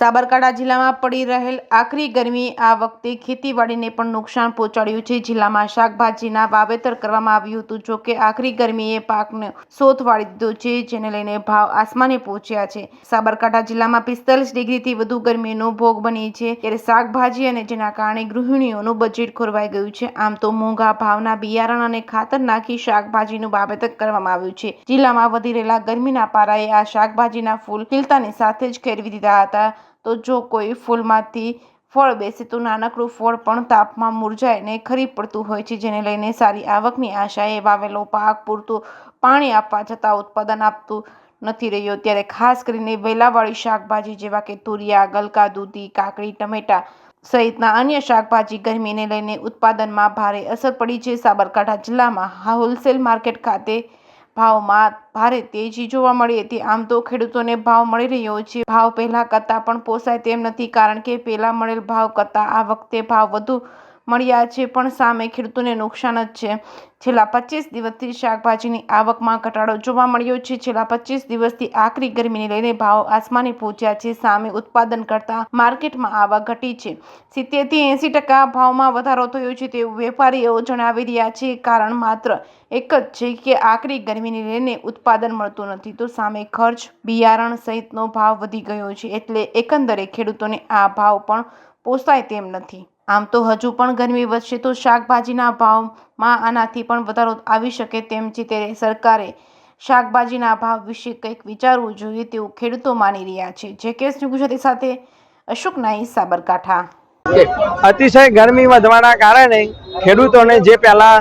સાબરકાંઠા જિલ્લામાં પડી રહેલ આકરી ગરમી આ વખતે ખેતીવાડીને પણ નુકસાન પહોંચાડ્યું છે। જિલ્લામાં શાકભાજીના વાવેતર કરવામાં આવ્યું હતું, જો કે આકરી ગરમીએ પાકને સોથ વાળી દીધો છે, જેને લઈને ભાવ આસમાને પહોંચ્યા છે। સાબરકાંઠા જિલ્લામાં 45 ડિગ્રીથી વધુ ગરમીનો ભોગ બની છે, ત્યારે શાકભાજી અને જેના કારણે ગૃહિણીઓનું બજેટ ખોરવાઈ ગયું છે। આમ તો મોંઘા ભાવના બિયારણ અને ખાતર નાખી શાકભાજીનું વાવેતર કરવામાં આવ્યું છે। જિલ્લામાં વધી રહેલા ગરમીના પારાએ આ શાકભાજીના ફૂલ ખીલતાની સાથે જ ખેરવી દીધા હતા। તો જો કોઈ ફૂલમાંથી ફળ બેસે તો નાનકડું ફળ પણ તાપમાં મુરઝાઈને ખરી પડતું હોય છે, જેને લઈને સારી આવકની આશાએ વાવેલો પાક પૂરતું પાણી આપવા છતાં ઉત્પાદન આપતું નથી રહ્યો। ત્યારે ખાસ કરીને વેલાવાળી શાકભાજી જેવા કે તુરિયા, ગલકા, દૂધી, કાકડી, ટમેટા સહિતના અન્ય શાકભાજી ગરમીને લઈને ઉત્પાદનમાં ભારે અસર પડી છે। સાબરકાંઠા જિલ્લામાં હોલસેલ માર્કેટ ખાતે ભાવમાં ભારે તેજી જોવા મળી હતી। આમ તો ખેડૂતોને ભાવ મળી રહ્યો છે, ભાવ પહેલા કરતાં પણ પોસાય તેમ નથી, કારણ કે પહેલા મળેલ ભાવ કરતાં આ વખતે ભાવ વધુ મળ્યા છે, પણ સામે ખેડૂતોને નુકસાન જ છે। છેલ્લા 25 દિવસથી શાકભાજીની આવકમાં ઘટાડો જોવા મળ્યો છે। છેલ્લા 25 દિવસથી આકરી ગરમીને લઈને ભાવ આસમાને પહોંચ્યા છે, સામે ઉત્પાદન કરતાં માર્કેટમાં આવક ઘટી છે। 70 થી 80% ભાવમાં વધારો થયો છે તેવું વેપારીઓ જણાવી રહ્યા છે। કારણ માત્ર એક જ છે કે આકરી ગરમીને લઈને ઉત્પાદન મળતું નથી, તો સામે ખર્ચ, બિયારણ સહિતનો ભાવ વધી ગયો છે, એટલે એકંદરે ખેડૂતોને આ ભાવ પણ પોસાય તેમ નથી। આમ તો હજુ પણ ગરમી વધશે તો શાકભાજીના ભાવમાં આનાથી પણ વધારો આવી શકે તેમ છે, ત્યારે સરકારે શાકભાજીના ભાવ વિશે કંઈક વિચારવું જોઈએ તેવું ખેડૂતો માની રહ્યા છે। જેકેએસ ન્યૂઝ ગુજરાતી સાથે અશોક નાઈ, સાબરકાંઠા। અતિશય ગરમી વધવાના કારણે ખેડૂતોને જે પહેલા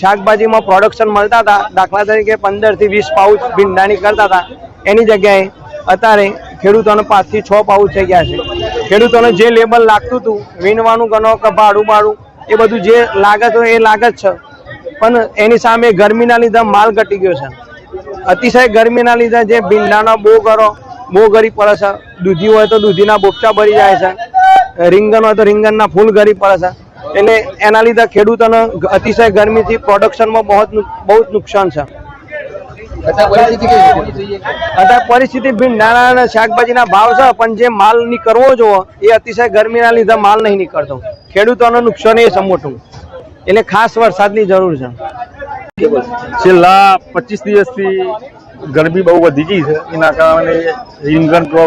શાકભાજીમાં પ્રોડક્શન મળતા હતા, દાખલા તરીકે 15 થી 20 પાઉચ ભીંડાની કરતા હતા, એની જગ્યાએ અત્યારે ખેડૂતોને 5 થી 6 પાઉચ થઈ ગયા છે। ખેડૂતોને જે લેબલ લાગતું હતું, વીણવાનું ગણો કે ભાડું એ બધું જે લાગત હોય એ લાગત છે, પણ એની સામે ગરમીના લીધે માલ ઘટી ગયો છે। અતિશય ગરમીના લીધે જે ભીંડાનો બહુ ગરી પડે છે, દૂધી હોય તો દૂધીના બોપચા ભરી જાય છે, રીંગણ હોય તો રીંગણના ફૂલ ગરી પડે છે, એટલે એના લીધે ખેડૂતોને અતિશય ગરમીથી પ્રોડક્શનમાં બહુ જ નુકસાન છે। અત્યારે પરિસ્થિતિ ભીંડાના અને શાકભાજીના ભાવ છે, પણ જે માલ નીકળવો જોઈએ એ અતિશય ગરમીના લીધે માલ નહીં નીકળતો, ખેડૂતોને નુકસાન એ છે મોટું, એટલે ખાસ વરસાદની જરૂર છે। છેલ્લા 25 દિવસથી ગરમી બહુ વધી ગઈ છે, એના કારણે રીંગણ કહો,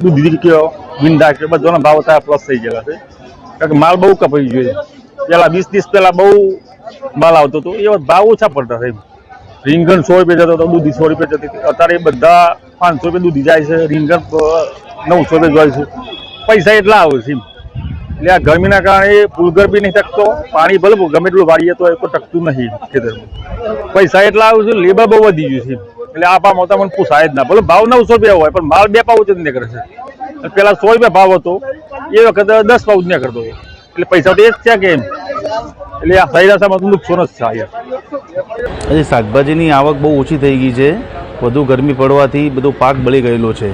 દૂધી કહો, ભીંડા કહો, બધાનો ભાવ અત્યારે પ્લસ થઈ ગયેલા છે, કારણ કે માલ બહુ કપાઈ ગયો છે। પહેલા 20 દિવસ પહેલા બહુ માલ આવતો હતો, એ ભાવ ઓછા પડતા હતા। રીંગણ 100 રૂપિયા જતો હતો, દૂધી 100 રૂપિયા જતી હતી, અત્યારે બધા 500 રૂપિયા દૂધી જાય છે, રીંગણ 900 રૂપિયા જાય છે, પૈસા એટલા આવે છે। એટલે આ ગરમીના કારણે ફૂલગર બી નહીં ટકતો, પાણી ભલે ગમે એટલું વાળીએ તો એ કોઈ ટકતું નથી ખેતરમાં, પૈસા એટલા આવે છે, લેબર બહુ વધી ગયું છે, એટલે આ ભાવ આવતા મને પોસાય જ ના। ભલે ભાવ 900 રૂપિયા હોય, પણ માલ 2 પાઉચ જ નીકળે છે। પેલા 100 રૂપિયા ભાવ હતો, એ વખતે 10 પાઉચ નીકળતો હતો, એટલે પૈસા તો એ જ છે કે એમ, એટલે આ સૈરાશામાં તો નુકસાન જ છે। આજે શાકભાજીની આવક બહુ ઓછી થઈ ગઈ છે, વધુ ગરમી પડવાથી બધો પાક બળી ગયેલો છે।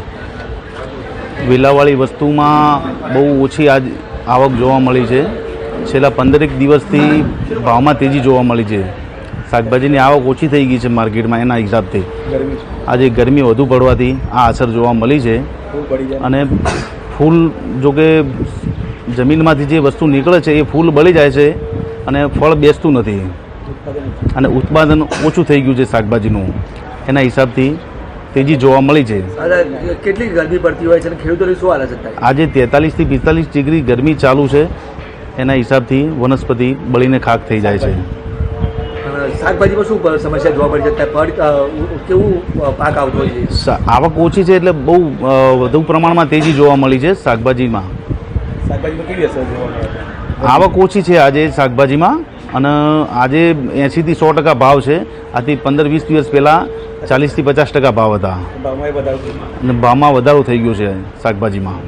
વેલાવાળી વસ્તુમાં બહુ ઓછી આજ આવક જોવા મળી છે। છેલ્લા 15 દિવસથી ભાવમાં તેજી જોવા મળી છે। શાકભાજીની આવક ઓછી થઈ ગઈ છે માર્કેટમાં, એના હિસાબથી આજે ગરમી વધુ પડવાથી આ અસર જોવા મળી છે। અને ફૂલ જોકે જમીનમાંથી જે વસ્તુ નીકળે છે એ ફૂલ બળી જાય છે અને ફળ બેસતું નથી, અને ઉત્પાદન ઓછું થઈ ગયું છે શાકભાજીનું, એના હિસાબથી તેજી જોવા મળી છે। કેટલી ગરમી પડતી હોય છે અને ખેડૂતોની શું હાલત છે? આજે 43 થી 45 ડિગ્રી ગરમી ચાલુ છે, એના હિસાબથી વનસ્પતિ બળીને ખાક થઈ જાય છે। શાકભાજીમાં શું સમસ્યા જોવા મળી છે? કેવું પાક આવતો હોય છે? આવક ઓછી છે એટલે બહુ વધુ પ્રમાણમાં તેજી જોવા મળી છે શાકભાજીમાં। કેવી અસર જોવા મળે છે? આવક ઓછી છે આજે શાકભાજીમાં, અને આજે 80 થી 100% ભાવ છે। આથી 15-20 દિવસ પહેલાં 40 થી 50% ભાવ હતા, અને ભાવમાં વધારો થઈ ગયો છે શાકભાજીમાં।